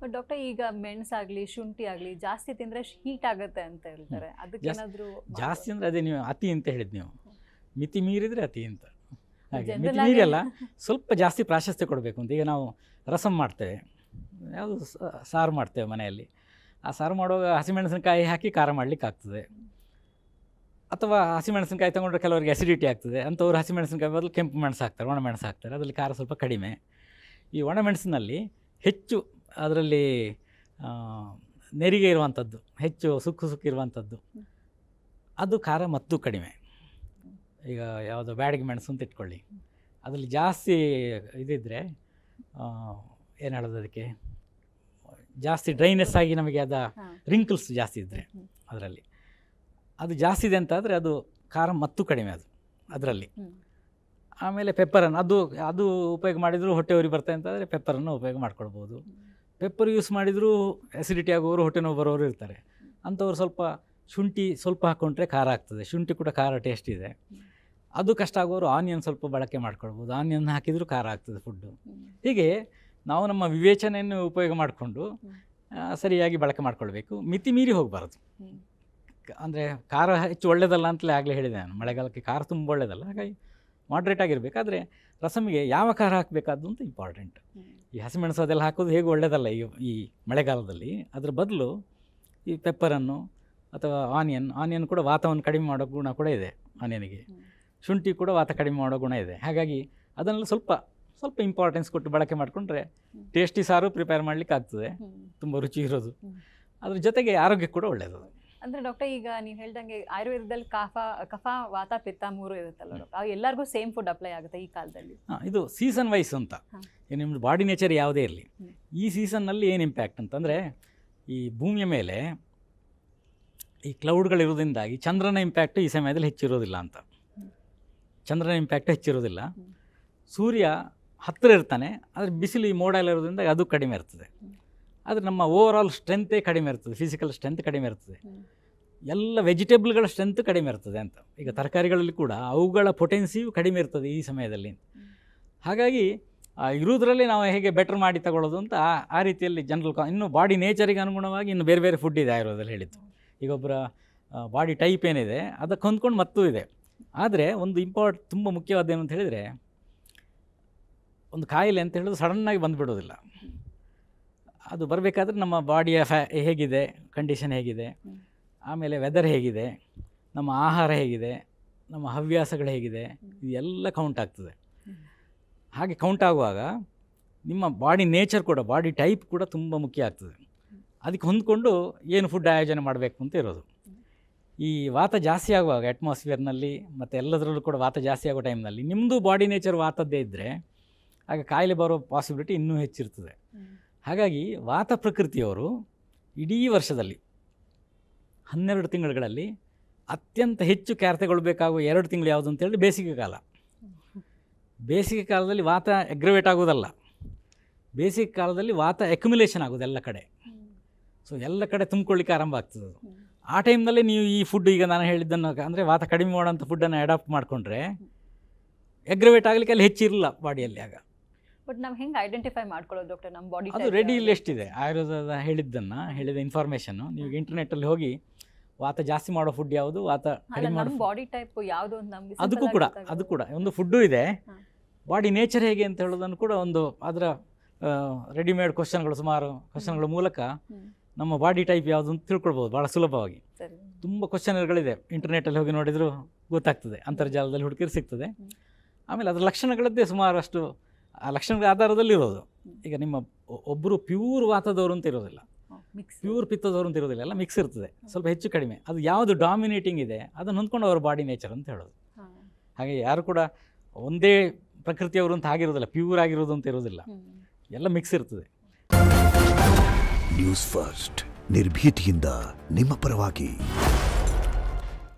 But doctor ಈಗ ಮೆಣಸಾಗ್ಲಿ ಶುಂಠಿ ಆಗಲಿ ಜಾಸ್ತಿ ತಿಂದರೆ ಹೀಟ್ ಆಗುತ್ತೆ ಅಂತ ಹೇಳ್ತಾರೆ, ಅದಕ್ಕೇನಾದರೂ ಜಾಸ್ತಿ ಅಂದರೆ ಅದೇ ನೀವು ಅತಿ ಅಂತ ಹೇಳಿದ್ದು, ನೀವು ಮಿತಿ ಮೀರಿದರೆ ಅತಿ ಅಂತ. ಹಾಗೆ ಮಿತಿ ಮೀರಿ ಅಲ್ಲ, ಸ್ವಲ್ಪ ಜಾಸ್ತಿ ಪ್ರಾಶಸ್ತ್ಯ ಕೊಡಬೇಕು ಅಂತ. ಈಗ ನಾವು ರಸಮ್ ಮಾಡ್ತೇವೆ, ಯಾವುದು ಸಾರು ಮಾಡ್ತೇವೆ ಮನೆಯಲ್ಲಿ, ಆ ಸಾರು ಮಾಡುವಾಗ ಹಸಿಮೆಣಸಿನಕಾಯಿ ಹಾಕಿ ಖಾರ ಮಾಡಲಿಕ್ಕೆ ಆಗ್ತದೆ. ಅಥವಾ ಹಸಿಮೆಣಸಿನಕಾಯಿ ತೊಗೊಂಡ್ರೆ ಕೆಲವರಿಗೆ ಅಸಿಡಿಟಿ ಆಗ್ತದೆ, ಅಂಥವ್ರು ಹಸಿಮೆಣಸಿನಕಾಯಿ ಬದಲು ಕೆಂಪು ಮೆಣಸು ಹಾಕ್ತಾರೆ, ಒಣಮೆಣಸು ಹಾಕ್ತಾರೆ, ಅದರಲ್ಲಿ ಖಾರ ಸ್ವಲ್ಪ ಕಡಿಮೆ. ಈ ಒಣಮೆಣಸಿನಲ್ಲಿ ಹೆಚ್ಚು ಅದರಲ್ಲಿ ನೆರಿಗೆ ಇರುವಂಥದ್ದು, ಹೆಚ್ಚು ಸುಕ್ಕು ಇರುವಂಥದ್ದು, ಅದು ಖಾರ ಮತ್ತು ಕಡಿಮೆ. ಈಗ ಯಾವುದೋ ಬ್ಯಾಡಗಿ ಮೆಣಸು ಅಂತ ಇಟ್ಕೊಳ್ಳಿ, ಅದರಲ್ಲಿ ಜಾಸ್ತಿ ಇದಿದ್ದರೆ ಏನು ಹೇಳೋದು, ಅದಕ್ಕೆ ಜಾಸ್ತಿ ಡ್ರೈನೆಸ್ ಆಗಿ ನಮಗೆ ಅದ ರಿಂಕಲ್ಸ್ ಜಾಸ್ತಿ ಇದ್ದರೆ ಅದರಲ್ಲಿ ಅದು ಜಾಸ್ತಿ ಇದೆ ಅಂತಾದರೆ ಅದು ಖಾರ ಮತ್ತು ಕಡಿಮೆ ಅದು ಅದರಲ್ಲಿ. ಆಮೇಲೆ ಪೆಪ್ಪರನ್ನು ಅದು ಉಪಯೋಗ ಮಾಡಿದರೂ ಹೊಟ್ಟೆ ಉರಿ ಬರ್ತದೆ ಅಂತಂದರೆ ಪೆಪ್ಪರನ್ನು ಉಪಯೋಗ ಮಾಡ್ಕೊಳ್ಬೋದು. ಪೆಪ್ಪರ್ ಯೂಸ್ ಮಾಡಿದರೂ ಆ್ಯಸಿಡಿಟಿ ಆಗೋರು, ಹೊಟ್ಟೆ ನೋವು ಬರೋರು ಇರ್ತಾರೆ, ಅಂಥವ್ರು ಸ್ವಲ್ಪ ಶುಂಠಿ ಸ್ವಲ್ಪ ಹಾಕ್ಕೊಂಡ್ರೆ ಖಾರ ಆಗ್ತದೆ. ಶುಂಠಿ ಕೂಡ ಖಾರ ಟೇಸ್ಟ್ ಇದೆ. ಅದು ಕಷ್ಟ ಆಗೋರು ಆನಿಯನ್ ಸ್ವಲ್ಪ ಬಳಕೆ ಮಾಡ್ಕೊಳ್ಬೋದು, ಆನಿಯನ್ ಹಾಕಿದರೂ ಖಾರ ಆಗ್ತದೆ ಫುಡ್ಡು. ಹೀಗೆ ನಾವು ನಮ್ಮ ವಿವೇಚನೆಯನ್ನು ಉಪಯೋಗ ಮಾಡಿಕೊಂಡು ಸರಿಯಾಗಿ ಬಳಕೆ ಮಾಡ್ಕೊಳ್ಬೇಕು, ಮಿತಿ ಮೀರಿ ಹೋಗಬಾರ್ದು. ಅಂದರೆ ಖಾರ ಹೆಚ್ಚು ಒಳ್ಳೆಯದಲ್ಲ ಅಂತಲೇ ಆಗಲೇ ಹೇಳಿದೆ ನಾನು, ಮಳೆಗಾಲಕ್ಕೆ ಖಾರ ತುಂಬ ಒಳ್ಳೆಯದಲ್ಲ, ಹಾಗಾಗಿ ಮಾಡ್ರೇಟ್ ಆಗಿರಬೇಕಾದ್ರೆ ರಸಮಿಗೆ ಯಾವ ಖಾರ ಹಾಕಬೇಕಾದ್ದು ಅಂತ ಇಂಪಾರ್ಟೆಂಟ್. ಈ ಹಸಿಮೆಣಸು ಅದೆಲ್ಲ ಹಾಕೋದು ಹೇಗೆ ಒಳ್ಳೆಯದಲ್ಲ ಈ ಮಳೆಗಾಲದಲ್ಲಿ. ಅದರ ಬದಲು ಈ ಪೆಪ್ಪರನ್ನು ಅಥವಾ ಆನಿಯನ್ ಕೂಡ ವಾತವನ್ನು ಕಡಿಮೆ ಮಾಡೋ ಗುಣ ಕೂಡ ಇದೆ ಆನಿಯನಿಗೆ. ಶುಂಠಿ ಕೂಡ ವಾತ ಕಡಿಮೆ ಮಾಡೋ ಗುಣ ಇದೆ. ಹಾಗಾಗಿ ಅದನ್ನೆಲ್ಲ ಸ್ವಲ್ಪ ಇಂಪಾರ್ಟೆನ್ಸ್ ಕೊಟ್ಟು ಬಳಕೆ ಮಾಡಿಕೊಂಡ್ರೆ ಟೇಸ್ಟಿ ಸಾರು ಪ್ರಿಪೇರ್ ಮಾಡಲಿಕ್ಕೆ ಆಗ್ತದೆ, ತುಂಬ ರುಚಿ ಇರೋದು. ಅದ್ರ ಜೊತೆಗೆ ಆರೋಗ್ಯಕ್ಕೆ ಕೂಡ ಒಳ್ಳೆಯದು. ಅಂದರೆ ಡಾಕ್ಟರ್ ಈಗ ನೀವು ಹೇಳ್ದಂಗೆ ಆಯುರ್ವೇದದಲ್ಲಿ ಕಫ ವಾತ ಪಿತ್ತ 3 ಇರುತ್ತಲ್ಲ ಡಾಕ್ಟರ್, ಅವು ಎಲ್ಲರಿಗೂ ಸೇಮ್ ಫುಡ್ ಅಪ್ಲೈ ಆಗುತ್ತೆ ಈ ಕಾಲದಲ್ಲಿ? ಇದು ಸೀಸನ್ ವೈಸ್ ಅಂತ. ನಿಮ್ಮದು ಬಾಡಿ ನೇಚರ್ ಯಾವುದೇ ಇರಲಿ, ಈ ಸೀಸನ್ನಲ್ಲಿ ಏನು ಇಂಪ್ಯಾಕ್ಟ್ ಅಂತಂದರೆ, ಈ ಭೂಮಿಯ ಮೇಲೆ ಈ ಕ್ಲೌಡ್ಗಳಿರೋದ್ರಿಂದಾಗಿ ಚಂದ್ರನ ಇಂಪ್ಯಾಕ್ಟು ಈ ಸಮಯದಲ್ಲಿ ಹೆಚ್ಚಿರೋದಿಲ್ಲ ಅಂತ. ಚಂದ್ರನ ಇಂಪ್ಯಾಕ್ಟು ಹೆಚ್ಚಿರೋದಿಲ್ಲ. ಸೂರ್ಯ ಹತ್ತಿರ ಇರ್ತಾನೆ, ಆದರೆ ಬಿಸಿಲು ಈ ಮೋಡ ಎಲ್ಲ ಇರೋದ್ರಿಂದ ಅದು ಕಡಿಮೆ ಇರ್ತದೆ. ಆದರೆ ನಮ್ಮ ಓವರಾಲ್ ಸ್ಟ್ರೆಂತೇ ಕಡಿಮೆ ಇರ್ತದೆ, ಫಿಸಿಕಲ್ ಸ್ಟ್ರೆಂತ್ ಕಡಿಮೆ ಇರ್ತದೆ. ಎಲ್ಲ ವೆಜಿಟೇಬಲ್ಗಳ ಸ್ಟ್ರೆಂತ್ ಕಡಿಮೆ ಇರ್ತದೆ ಅಂತ. ಈಗ ತರಕಾರಿಗಳಲ್ಲಿ ಕೂಡ ಅವುಗಳ ಪೊಟೆನ್ಸಿಯು ಕಡಿಮೆ ಇರ್ತದೆ ಈ ಸಮಯದಲ್ಲಿ. ಹಾಗಾಗಿ ಇರೋದ್ರಲ್ಲಿ ನಾವು ಹೇಗೆ ಬೆಟರ್ ಮಾಡಿ ತಗೊಳ್ಳೋದು ಅಂತ ಆ ರೀತಿಯಲ್ಲಿ ಜನರಲ್ ಇನ್ನು ಬಾಡಿ ನೇಚರಿಗೆ ಅನುಗುಣವಾಗಿ ಇನ್ನು ಬೇರೆ ಬೇರೆ ಫುಡ್ ಇದೆ ಆಯುರ್ವೇದದಲ್ಲಿ ಹೇಳಿದ್ದು. ಈಗ ಒಬ್ಬರ ಬಾಡಿ ಟೈಪ್ ಏನಿದೆ ಅದಕ್ಕೆ ಹೊಂದ್ಕೊಂಡು ಮತ್ತೂ ಇದೆ. ಆದರೆ ಒಂದು ತುಂಬ ಮುಖ್ಯವಾದ ಏನು ಅಂತ ಹೇಳಿದರೆ, ಒಂದು ಕಾಯಿಲೆ ಅಂತ ಹೇಳಿದ್ರೆ ಸಡನ್ನಾಗಿ ಬಂದುಬಿಡೋದಿಲ್ಲ. ಅದು ಬರಬೇಕಾದ್ರೆ ನಮ್ಮ ಬಾಡಿಯ ಹೇಗಿದೆ, ಕಂಡೀಷನ್ ಹೇಗಿದೆ, ಆಮೇಲೆ ವೆದರ್ ಹೇಗಿದೆ, ನಮ್ಮ ಆಹಾರ ಹೇಗಿದೆ, ನಮ್ಮ ಹವ್ಯಾಸಗಳು ಹೇಗಿದೆ, ಇದೆಲ್ಲ ಕೌಂಟ್ ಆಗ್ತದೆ. ಹಾಗೆ ಕೌಂಟ್ ಆಗುವಾಗ ನಿಮ್ಮ ಬಾಡಿ ನೇಚರ್ ಕೂಡ, ಬಾಡಿ ಟೈಪ್ ಕೂಡ ತುಂಬ ಮುಖ್ಯ ಆಗ್ತದೆ. ಅದಕ್ಕೆ ಹೊಂದ್ಕೊಂಡು ಏನು ಫುಡ್ ಆಯೋಜನೆ ಮಾಡಬೇಕು ಅಂತ ಇರೋದು. ಈ ವಾತ ಜಾಸ್ತಿ ಆಗುವಾಗ ಅಟ್ಮಾಸ್ಫಿಯರ್ನಲ್ಲಿ ಮತ್ತು ಎಲ್ಲದರಲ್ಲೂ ಕೂಡ ವಾತ ಜಾಸ್ತಿ ಆಗೋ ಟೈಮ್ನಲ್ಲಿ ನಿಮ್ಮದು ಬಾಡಿ ನೇಚರ್ ವಾತದ್ದೇ ಇದ್ದರೆ ಆಗ ಕಾಯಿಲೆ ಬರೋ ಪಾಸಿಬಿಲಿಟಿ ಇನ್ನೂ ಹೆಚ್ಚಿರ್ತದೆ. ಹಾಗಾಗಿ ವಾತ ಪ್ರಕೃತಿಯವರು ಇಡೀ ವರ್ಷದಲ್ಲಿ 12 ತಿಂಗಳುಗಳಲ್ಲಿ ಅತ್ಯಂತ ಹೆಚ್ಚು ಕ್ಯಾರ್ ತಗೊಳ್ಬೇಕಾಗುವ 2 ತಿಂಗಳು ಯಾವುದು ಅಂತೇಳಿ ಬೇಸಿಗೆ ಕಾಲ. ಬೇಸಿಗೆ ಕಾಲದಲ್ಲಿ ವಾತ ಎಗ್ರವೇಟ್ ಆಗೋದಲ್ಲ, ಬೇಸಿಗೆ ಕಾಲದಲ್ಲಿ ವಾತ ಅಕ್ಯುಮುಲೇಷನ್ ಆಗೋದು ಎಲ್ಲ ಕಡೆ. ಸೊ ಎಲ್ಲ ಕಡೆ ತುಂಬಿಕೊಳ್ಳಿಕ್ಕೆ ಆರಂಭ ಆಗ್ತದೆ ಅದು. ಆ ಟೈಮ್ನಲ್ಲಿ ನೀವು ಈ ಫುಡ್ ಈಗ ನಾನು ಹೇಳಿದ್ದನ್ನು ಅಂದರೆ ವಾತ ಕಡಿಮೆ ಮಾಡೋಂಥ ಫುಡ್ಡನ್ನು ಅಡಾಪ್ಟ್ ಮಾಡಿಕೊಂಡ್ರೆ ಎಗ್ರವೇಟ್ ಆಗಲಿಕ್ಕೆ ಅಲ್ಲಿ ಹೆಚ್ಚಿರಲ್ಲ ಬಾಡಿಯಲ್ಲಿ. ಆಗ ಬಟ್ ನಾವು ಹೆಂಗೆ ಐಡೆಂಟಿಫೈ ಮಾಡ್ಕೊಳ್ಳೋದು ಡಾಕ್ಟರ್ ನಮ್ಮ ಬಾಡಿ? ಅದು ರೆಡಿ ಲಿಸ್ಟ್ ಇದೆ ಆಯುರ್ವೇದದ ಹೇಳಿದ ಇನ್ಫಾರ್ಮೇಷನ್ನು. ನೀವು ಇಂಟರ್ನೆಟ್ಟಲ್ಲಿ ಹೋಗಿ ವಾತ ಜಾಸ್ತಿ ಮಾಡೋ ಫುಡ್ ಯಾವುದು, ವಾತ ಕಡಿಮೆ ಮಾಡೋ ಬಾಡಿ ಟೈಪ್ ಯಾವುದು ಅಂತ ನಮಗೆ ಅದು ಕೂಡ ಒಂದು ಫುಡ್ಡು ಇದೆ. ಬಾಡಿ ನೇಚರ್ ಹೇಗೆ ಅಂತ ಹೇಳೋದನ್ನು ಕೂಡ ಒಂದು ಅದರ ರೆಡಿಮೇಡ್ ಕ್ವಶನ್ಗಳು, ಸುಮಾರು ಕ್ವಶನ್ಗಳ ಮೂಲಕ ನಮ್ಮ ಬಾಡಿ ಟೈಪ್ ಯಾವುದು ಅಂತ ತಿಳ್ಕೊಳ್ಬೋದು ಭಾಳ ಸುಲಭವಾಗಿ. ತುಂಬ ಕ್ವಶನ್ಗಳಿದೆ, ಇಂಟರ್ನೆಟ್ಟಲ್ಲಿ ಹೋಗಿ ನೋಡಿದರೂ ಗೊತ್ತಾಗ್ತದೆ, ಅಂತರ್ಜಾಲದಲ್ಲಿ ಹುಡುಕಿದ್ರೆ ಸಿಗ್ತದೆ. ಆಮೇಲೆ ಅದರ ಲಕ್ಷಣಗಳದ್ದೇ ಸುಮಾರಷ್ಟು ಆ ಲಕ್ಷಣಗಳ ಆಧಾರದಲ್ಲಿ ಇರೋದು. ಈಗ ನಿಮ್ಮ ಒಬ್ಬರು ಪ್ಯೂರ್ ವಾತದವರು ಅಂತ ಇರೋದಿಲ್ಲ, ಪ್ಯೂರ್ ಪಿತ್ತದವರು ಅಂತ ಇರೋದಿಲ್ಲ, ಎಲ್ಲ ಮಿಕ್ಸ್ ಇರ್ತದೆ, ಸ್ವಲ್ಪ ಹೆಚ್ಚು ಕಡಿಮೆ. ಅದು ಯಾವುದು ಡಾಮಿನೇಟಿಂಗ್ ಇದೆ ಅದನ್ನು ಹೊಂದ್ಕೊಂಡು ಅವ್ರ ಬಾಡಿ ನೇಚರ್ ಅಂತ ಹೇಳೋದು. ಹಾಗೆ ಯಾರು ಕೂಡ ಒಂದೇ ಪ್ರಕೃತಿಯವರು ಅಂತ ಆಗಿರೋದಿಲ್ಲ, ಪ್ಯೂರ್ ಆಗಿರೋದು ಅಂತ ಇರೋದಿಲ್ಲ, ಎಲ್ಲ ಮಿಕ್ಸ್ ಇರ್ತದೆ. ನ್ಯೂಸ್ ಫಸ್ಟ್ ನಿರ್ಭೀತಿಯಿಂದ ನಿಮ್ಮ ಪರವಾಗಿ.